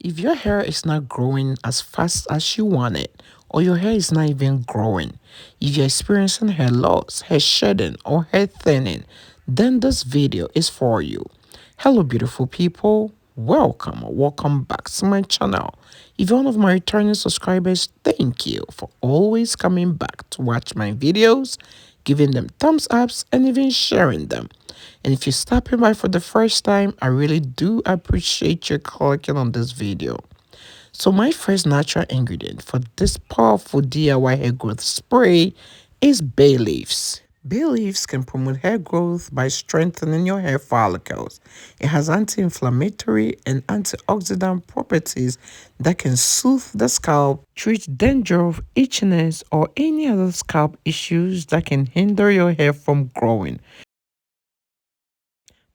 If your hair is not growing as fast as you want it, or your hair is not even growing, if you're experiencing hair loss, hair shedding, or hair thinning, then this video is for you. Hello, beautiful people. Welcome or welcome back to my channel. If you're one of my returning subscribers, thank you for always coming back to watch my videos, giving them thumbs ups, and even sharing them. And if you're stopping by for the first time, I really do appreciate your clicking on this video. So my first natural ingredient for this powerful DIY hair growth spray is bay leaves. Bay leaves can promote hair growth by strengthening your hair follicles. It has anti-inflammatory and antioxidant properties that can soothe the scalp, treat dandruff, itchiness, or any other scalp issues that can hinder your hair from growing.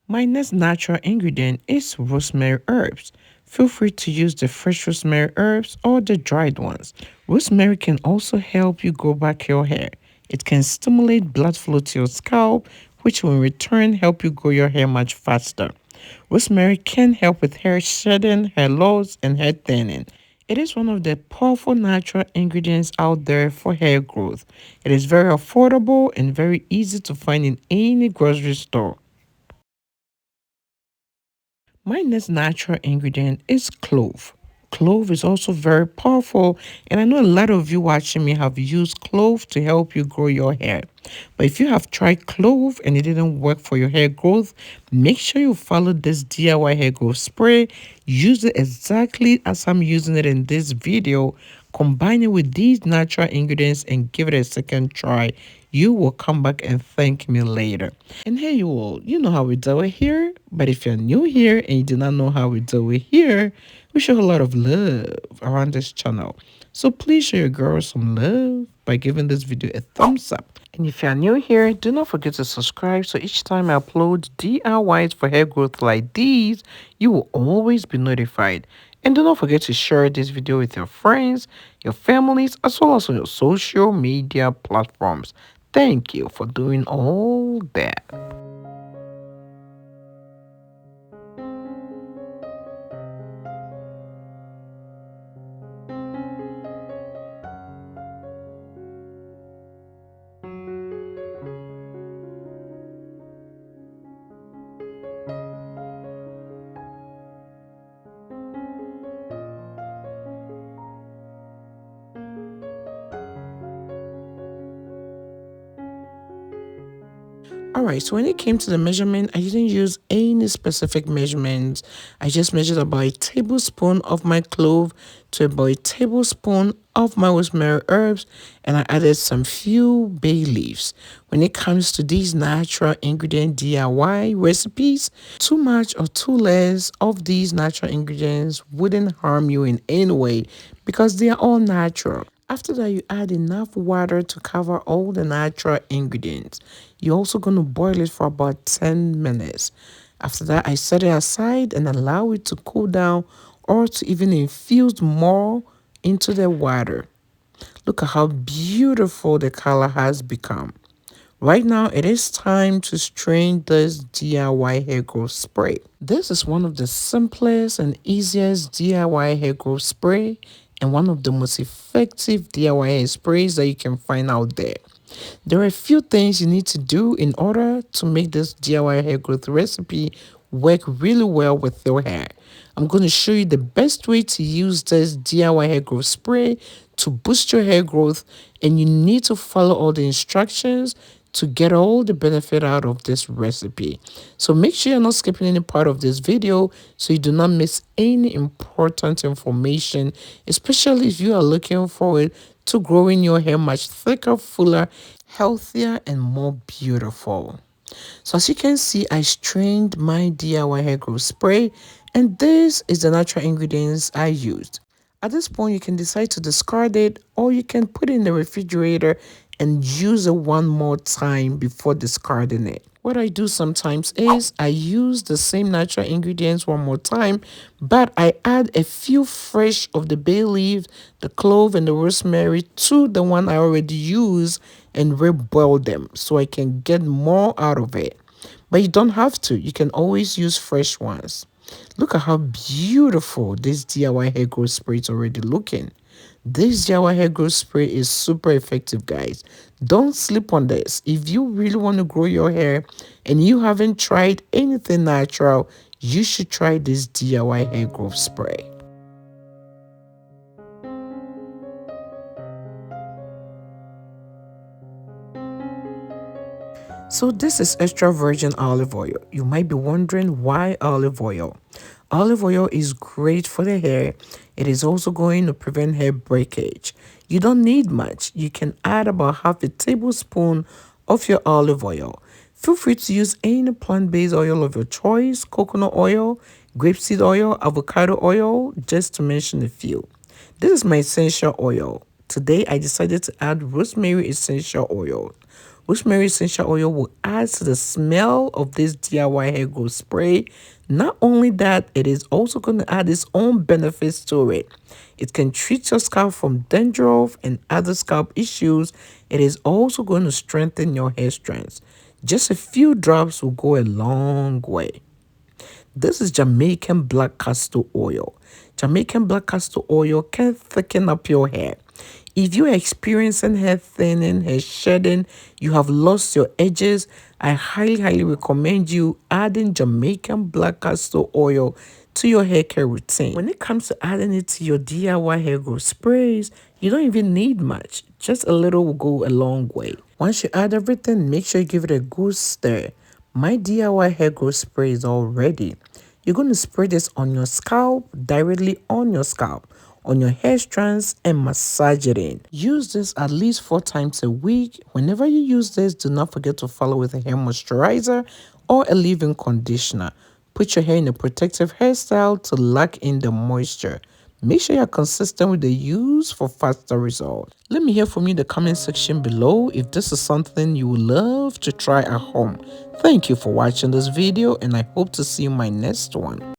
My next natural ingredient is rosemary herbs. Feel free to use the fresh rosemary herbs or the dried ones. Rosemary can also help you grow back your hair. It can stimulate blood flow to your scalp, which will in return help you grow your hair much faster. Rosemary can help with hair shedding, hair loss, and hair thinning. It is one of the powerful natural ingredients out there for hair growth. It is very affordable and very easy to find in any grocery store. My next natural ingredient is clove. Clove is also very powerful, and I know a lot of you watching me have used clove to help you grow your hair. But if you have tried clove and it didn't work for your hair growth, make sure you follow this DIY hair growth spray. Use it exactly as I'm using it in this video. Combine it with these natural ingredients and give it a second try. You will come back and thank me later. And hey, you all, you know how we do it here. But if you're new here and you do not know how we do it here, we show a lot of love around this channel. So please show your girls some love by giving this video a thumbs up. And if you're new here, do not forget to subscribe so each time I upload DIYs for hair growth like these, you will always be notified. And do not forget to share this video with your friends, your families, as well as on your social media platforms. Thank you for doing all that. Alright, so when it came to the measurement, I didn't use any specific measurements. I just measured about a tablespoon of my clove to about a tablespoon of my rosemary herbs, and I added some few bay leaves. When it comes to these natural ingredient DIY recipes, too much or too less of these natural ingredients wouldn't harm you in any way because they are all natural. After that, you add enough water to cover all the natural ingredients. You're also going to boil it for about 10 minutes. After that, I set it aside and allow it to cool down or to even infuse more into the water. Look at how beautiful the color has become. Right now, it is time to strain this DIY hair growth spray. This is one of the simplest and easiest DIY hair growth spray and one of the most effective DIY hair sprays that you can find out there. There are a few things you need to do in order to make this DIY hair growth recipe work really well with your hair. I'm going to show you the best way to use this DIY hair growth spray to boost your hair growth, and you need to follow all the instructions to get all the benefit out of this recipe. So make sure you're not skipping any part of this video so you do not miss any important information, especially if you are looking forward to growing your hair much thicker, fuller, healthier, and more beautiful. So as you can see, I strained my DIY hair growth spray, and this is the natural ingredients I used. At this point, you can decide to discard it or you can put it in the refrigerator and use it one more time before discarding it. What I do sometimes is I use the same natural ingredients one more time, but I add a few fresh of the bay leaf, the clove, and the rosemary to the one I already use and reboil them so I can get more out of it. But you don't have to. You can always use fresh ones. Look at how beautiful this DIY hair growth spray is already looking. This DIY hair growth spray is super effective, guys. Don't sleep on this. If you really want to grow your hair and you haven't tried anything natural, you should try this DIY hair growth spray. So this is extra virgin olive oil. You might be wondering why olive oil. Olive oil is great for the hair. It is also going to prevent hair breakage. You don't need much. You can add about half a tablespoon of your olive oil. Feel free to use any plant-based oil of your choice, coconut oil, grapeseed oil, avocado oil, just to mention a few. This is my essential oil. Today I decided to add rosemary essential oil. Rosemary essential oil will add to the smell of this DIY hair growth spray. Not only that, it is also going to add its own benefits to it. It can treat your scalp from dandruff and other scalp issues. It is also going to strengthen your hair strands. Just a few drops will go a long way. This is Jamaican black castor oil. Jamaican black castor oil can thicken up your hair. If you are experiencing hair thinning, hair shedding, you have lost your edges, I highly recommend you adding Jamaican black castor oil to your hair care routine. When it comes to adding it to your DIY hair growth sprays, you don't even need much. Just a little will go a long way. Once you add everything, make sure you give it a good stir. My DIY hair growth spray is all ready. You're going to spray this on your scalp, directly on your scalp, on your hair strands, and massage it in. Use this at least 4 times a week. Whenever you use this, do not forget to follow with a hair moisturizer or a leave-in conditioner. Put your hair in a protective hairstyle to lock in the moisture. Make sure you're consistent with the use for faster results. Let me hear from you in the comment section below if this is something you would love to try at home. Thank you for watching this video, and I hope to see you in my next one.